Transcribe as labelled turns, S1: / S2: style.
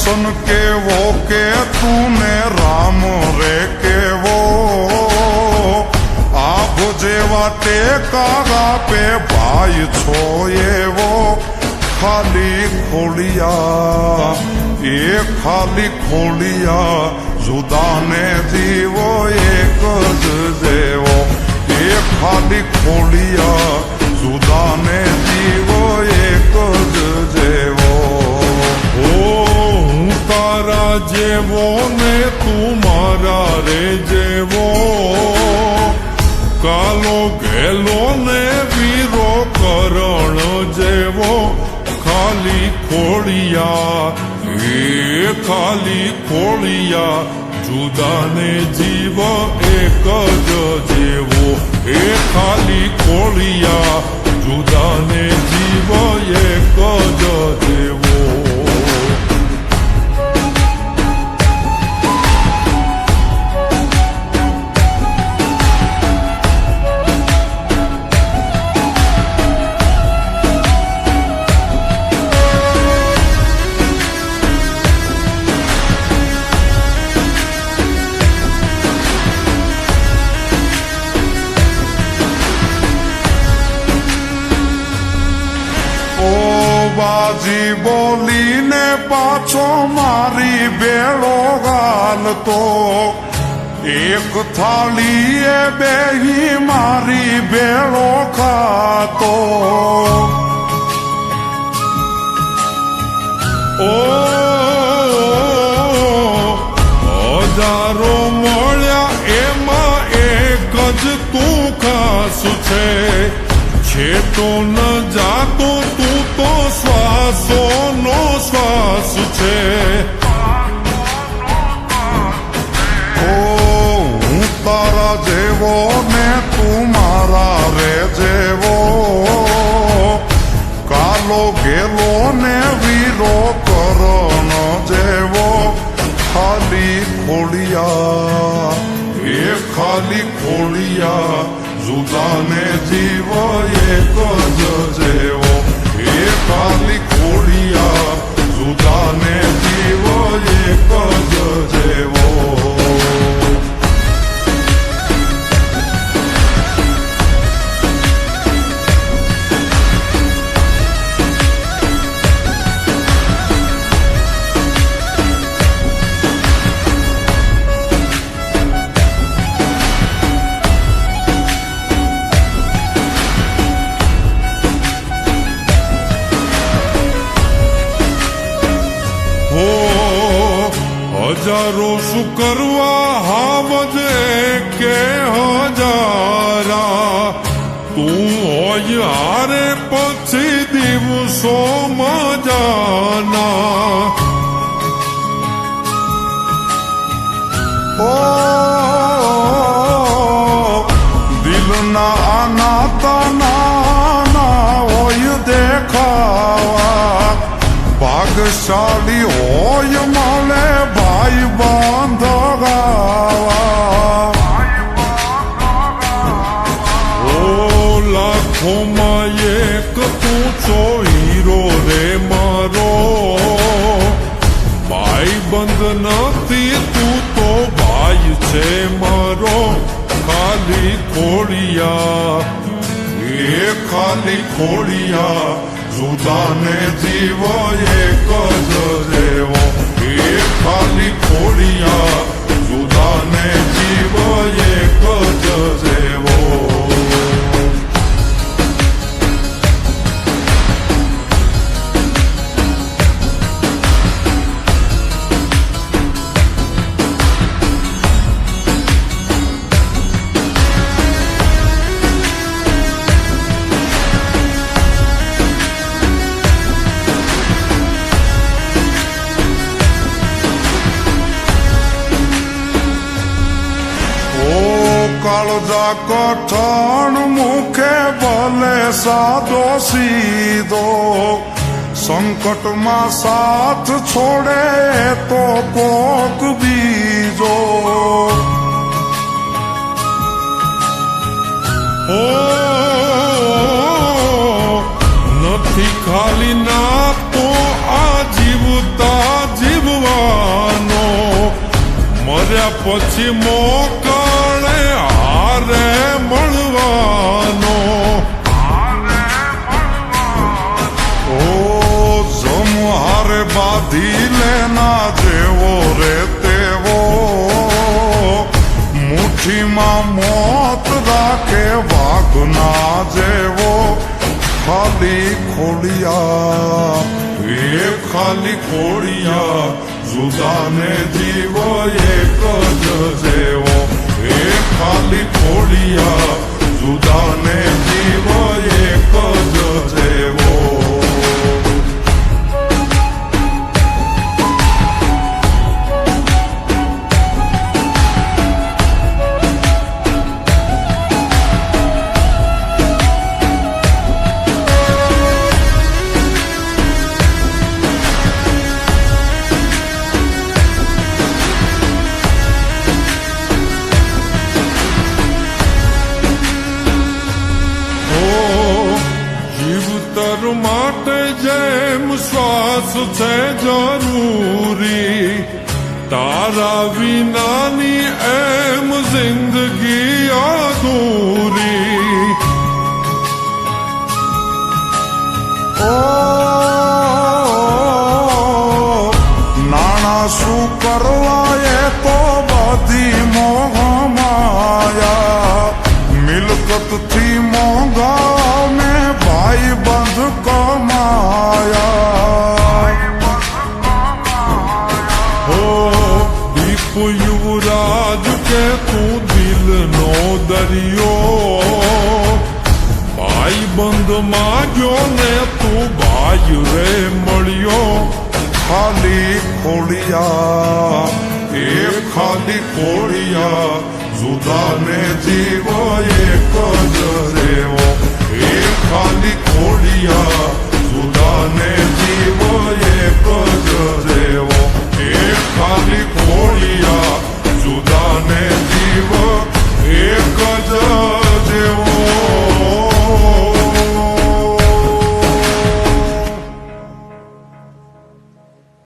S1: सन केवो के तूने राम रे केवो आप जेवा टेका पे भाई छो एवो खाली खोलिया ये खाली खोलिया जुदा ने जीवो एक जेवो ये खाली खोलिया जुदा ने जीवो एक जेवो
S2: હું તારા જેવો ને તું મારા રે જેવો કાલો ઘેલો ને વીરો કરણ જેવો ખાલી ખોળિયા એ ખાલી ખોળિયા જુદા ને જીવ એક જ જેવો એ ખાલી ખોળિયા જુદા ને જીવ એક જ જેવો
S1: बाजी बोली ने पाछो मारी बेड़ो गाल तो एक थाली ए बेही मारी बेड़ो खातो
S2: ओ हजारो मळ्या एमा एक ज तू खासु छे छेटो न जातो तू तो श्वासो नो श्वास छे
S1: हूँ तारा जेवो ने तू मारा रे जेवो कालो गेलो ने वीरो करण जेवो खाली खोलिया ये खाली खोलिया जुदा ने जीव एक ज जेवो ये खाली खोलिया जुदा ने जीव एक ज जेवो
S2: हजारो शुकरवा हावजे के हजारा तू होय हारे पछी दिवसो मजाना
S1: ओ दिल ना आना ताना ना होय देखावा भाग्यशाली होय माले भाई बांधवा
S2: ओ लाखों में एक तू छो हीरो रे मारो भाई बंद नथी तू तो भाई छे मारो खाली खोलिया
S1: ये खाली खोलिया जुदा ने जीव एक ज जेवो ये खाली खोलिया जुदा ने जीव एक ज जेवो कालजा कठण मुखे भले सादो सीधो संकट मा साथ छोड़े तो कोक बीजो
S2: ओ नथी खाली ना तो आ जीवता जीव મળ્યા પછી મોકળે હારે મળવાનો.
S1: ઓ જમહારે બાંધી લેના જેવો રે તેવો, મુઠ્ઠીમાં મોત રાખે વાઘના જેવો. ખાલી ખોડિયા
S2: એ ખાલી ખોડિયા જુદાને જીવો એક જ જેવો. એ ખાલી ખોડિયા જુદાને જીવો એક જ જેવો. જીવતર માટે જેમ શ્વાસ છે જરૂરી, તારા વિનાની એમ જિંદગી અધૂરી.
S1: ઓ નાણા શું કરવા એ તો બધી મોહ માયા. મિલકતથી મોંઘા મેં ભાઈ બંધ કમાયા.
S2: હો દીપ યુવરાજ કે તું દિલનો દરિયો, ભાઈ બંધ માગ્યો ને તું ભાઈ રે મળ્યો.
S1: ખાલી ખોડિયા
S2: એ ખાલી ખોડિયા જુદાને જીવો એક જ રેવો. એ ખાલી ખોડિયા જુદાને જીવો એક જ રેવો.